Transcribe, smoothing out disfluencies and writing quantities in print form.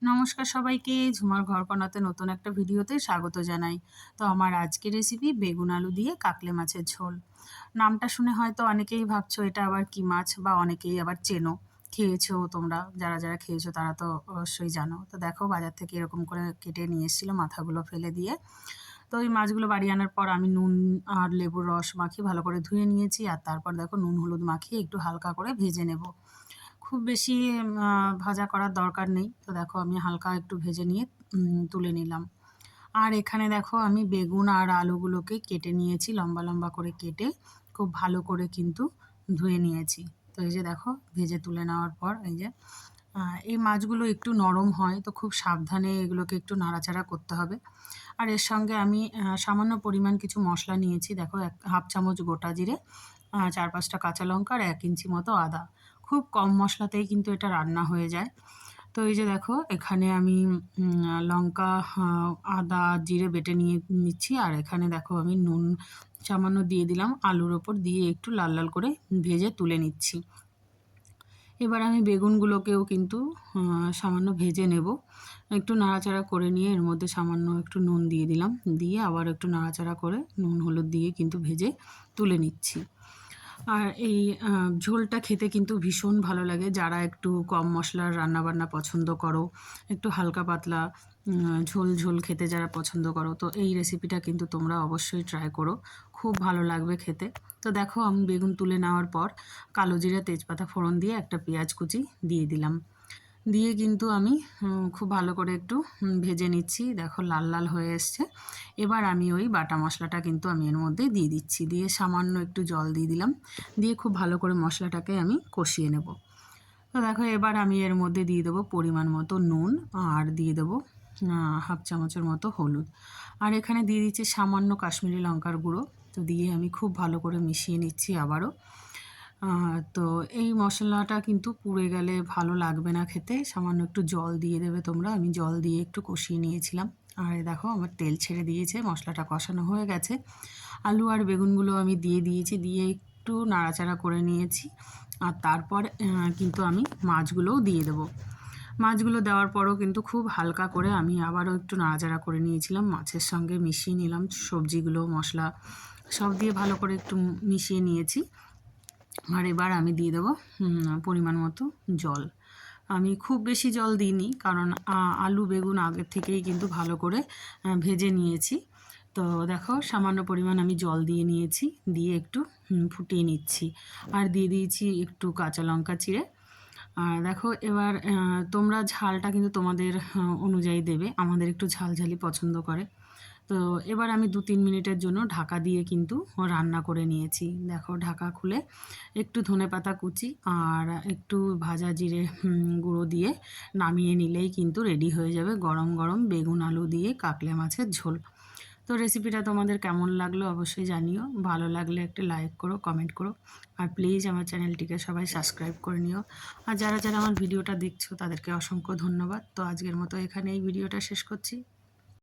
নমস্কার সবাইকে, ঝুমার ঘরকন্নাতে নতুন একটা ভিডিওতে স্বাগত জানাই। তো আমার আজকের রেসিপি বেগুন আলু দিয়ে কাকলে মাছের ঝোল। নামটা শুনে হয়তো অনেকেই ভাবছো এটা আবার কী মাছ, বা অনেকেই আবার চেনো, খেয়েছো তোমরা। যারা যারা খেয়েছো তারা তো অবশ্যই জানো। তো দেখো, বাজার থেকে এরকম করে কেটে নিয়ে এসেছিলো, মাথাগুলো ফেলে দিয়ে। তো এই মাছগুলো বাড়ি আনার পর আমি নুন আর লেবুর রস মাখিয়ে ভালো করে ধুয়ে নিয়েছি, আর তারপর দেখো নুন হলুদ মাখিয়ে একটু হালকা করে ভেজে নেব। খুব বেশি ভাজা করার দরকার নেই। তো দেখো আমি হালকা একটু ভেজে নিয়ে তুলে নিলাম। আর এখানে দেখো আমি বেগুন আর আলুগুলোকে কেটে নিয়েছি, লম্বা লম্বা করে কেটে খুব ভালো করে কিন্তু ধুয়ে নিয়েছি। তো এই যে দেখো, ভেজে তুলে নেওয়ার পর এই যে এই মাছগুলো একটু নরম হয়, তো খুব সাবধানে এগুলোকে একটু নাড়াচাড়া করতে হবে। আর এর সঙ্গে আমি সামান্য পরিমাণ কিছু মশলা নিয়েছি। দেখো, হাফ চামচ গোটা জিরে, ৪-৫টা কাঁচা লঙ্কা আর ১ ইঞ্চি মতো আদা। খুব কম মশলাতেই কিন্তু এটা রান্না হয়ে যায়। তো এই যে দেখো, এখানে আমি লঙ্কা, আদা, জিরে বেটে নিচ্ছি। আর এখানে দেখো আমি নুন সামান্য দিয়ে দিলাম, আলুর ওপর দিয়ে একটু লাল লাল করে ভেজে তুলে নিচ্ছি। এবার আমি বেগুনগুলোকেও কিন্তু সামান্য ভেজে নেব। একটু নাড়াচাড়া করে নিয়ে এর মধ্যে সামান্য একটু নুন দিয়ে দিলাম। দিয়ে আবার একটু নাড়াচাড়া করে নুন হলুদ দিয়ে কিন্তু ভেজে তুলে নিচ্ছি। আর এই ঝোলটা খেতে কিন্তু ভীষণ ভালো লাগে। যারা একটু কম মশলার রান্নাবান্না পছন্দ করো, একটু হালকা পাতলা ঝোল ঝোল খেতে যারা পছন্দ করো, তো এই রেসিপিটা কিন্তু তোমরা অবশ্যই ট্রাই করো। খুব ভালো লাগবে খেতে। তো দেখো, আমি বেগুন তুলে নেওয়ার পর কালো জিরা তেজপাতা ফোড়ন দিয়ে একটা পেঁয়াজ কুচি দিয়ে দিলাম। দিয়ে কিন্তু আমি খুব ভালো করে একটু ভেজে নিচ্ছি। দেখো লাল লাল হয়ে এসছে। এবার আমি ওই বাটা মশলাটা কিন্তু আমি এর মধ্যে দিয়ে দিচ্ছি। দিয়ে সামান্য একটু জল দিয়ে দিলাম। দিয়ে খুব ভালো করে মশলাটাকে আমি কষিয়ে নেব। তো দেখো, এবার আমি এর মধ্যে দিয়ে দেবো পরিমাণ মতো নুন, আর দিয়ে দেবো হাফ চামচের মতো হলুদ। আর এখানে দিয়ে দিচ্ছি সামান্য কাশ্মীরি লঙ্কার গুঁড়ো। তো দিয়ে আমি খুব ভালো করে মিশিয়ে নিচ্ছি আবারও। তো এই মশলাটা কিন্তু পুড়ে গেলে ভালো লাগবে না খেতে। সামান্য একটু জল দিয়ে দেবে তোমরা। আমি জল দিয়ে একটু কষিয়ে নিয়েছিলাম। আর এই দেখো, আমার তেল ছেড়ে দিয়েছে, মশলাটা কষানো হয়ে গেছে। আলু আর বেগুনগুলো আমি দিয়ে দিয়েছি, দিয়ে একটু নাড়াচাড়া করে নিয়েছি। আর তারপর কিন্তু আমি মাছগুলোও দিয়ে দেবো। মাছগুলো দেওয়ার পরও কিন্তু খুব হালকা করে আমি আবারও একটু নাড়াচাড়া করে নিয়েছিলাম। মাছের সঙ্গে মিশিয়ে নিলাম সবজিগুলো, মশলা সব দিয়ে ভালো করে একটু মিশিয়ে নিয়েছি। আর এবার আমি দিয়ে দেবো পরিমাণ মতো জল। আমি খুব বেশি জল দিইনি, কারণ আলু বেগুন আগের থেকেই কিন্তু ভালো করে ভেজে নিয়েছি। তো দেখো, সামান্য পরিমাণ আমি জল দিয়ে নিয়েছি, দিয়ে একটু ফুটিয়ে নিচ্ছি। আর দিয়ে দিয়েছি একটু কাঁচা লঙ্কা চিড়ে। আর দেখো, এবার তোমরা ঝালটা কিন্তু তোমাদের অনুযায়ী দেবে। আমাদের একটু ঝালঝালি পছন্দ করে। তো এবার আমি ২-৩ মিনিটের জন্য ঢাকা দিয়ে কিন্তু রান্না করে নিয়েছি। দেখো, ঢাকা খুলে একটু ধনেপাতা কুচি আর একটু ভাজা জিরে গুঁড়ো দিয়ে নামিয়ে নিলেই কিন্তু রেডি হয়ে যাবে গরম গরম বেগুন আলু দিয়ে কাকলে মাছের ঝোল। তো রেসিপিটা তোমাদের কেমন লাগলো অবশ্যই জানিও। ভালো লাগলে একটা লাইক করো, কমেন্ট করো। আর প্লিজ আমার চ্যানেলটিকে সবাই সাবস্ক্রাইব করে নিও। আর যারা যারা আমার ভিডিওটা দেখছো তাদেরকে অসংখ্য ধন্যবাদ। তো আজকের মতো এখানে এই ভিডিওটা শেষ করছি।